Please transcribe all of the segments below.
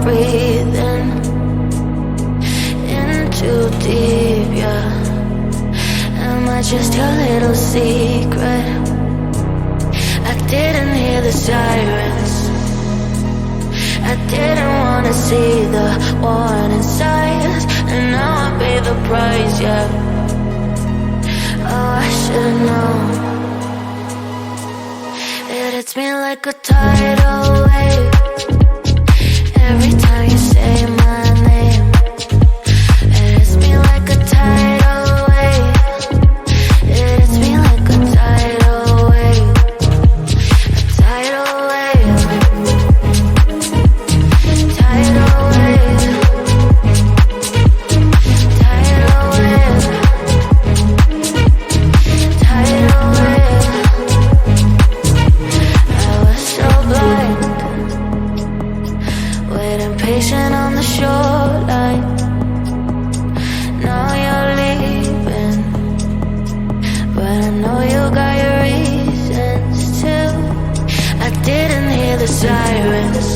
breathing in too deep, yeah. Am I just your little secret? I didn't hear the sirens, I didn't wanna see the warning signs, and now I pay the price, yeah. Oh, I should've known. It hits me like a tidal wave every time you say my name. It hits me like a tidal wave. It hits me like a tidal wave. A tidal wave. Tidal wave. Tidal wave. Tidal wave. I was so blind, waiting patient on the shoreline. Now you're leaving, but I know you got your reasons too. I didn't hear the sirens,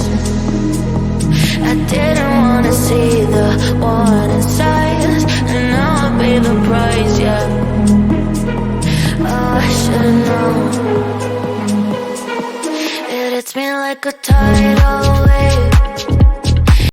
I didn't wanna see the warning signs, and now I pay the price, yeah. Oh, I should've known. It hits me like a tide.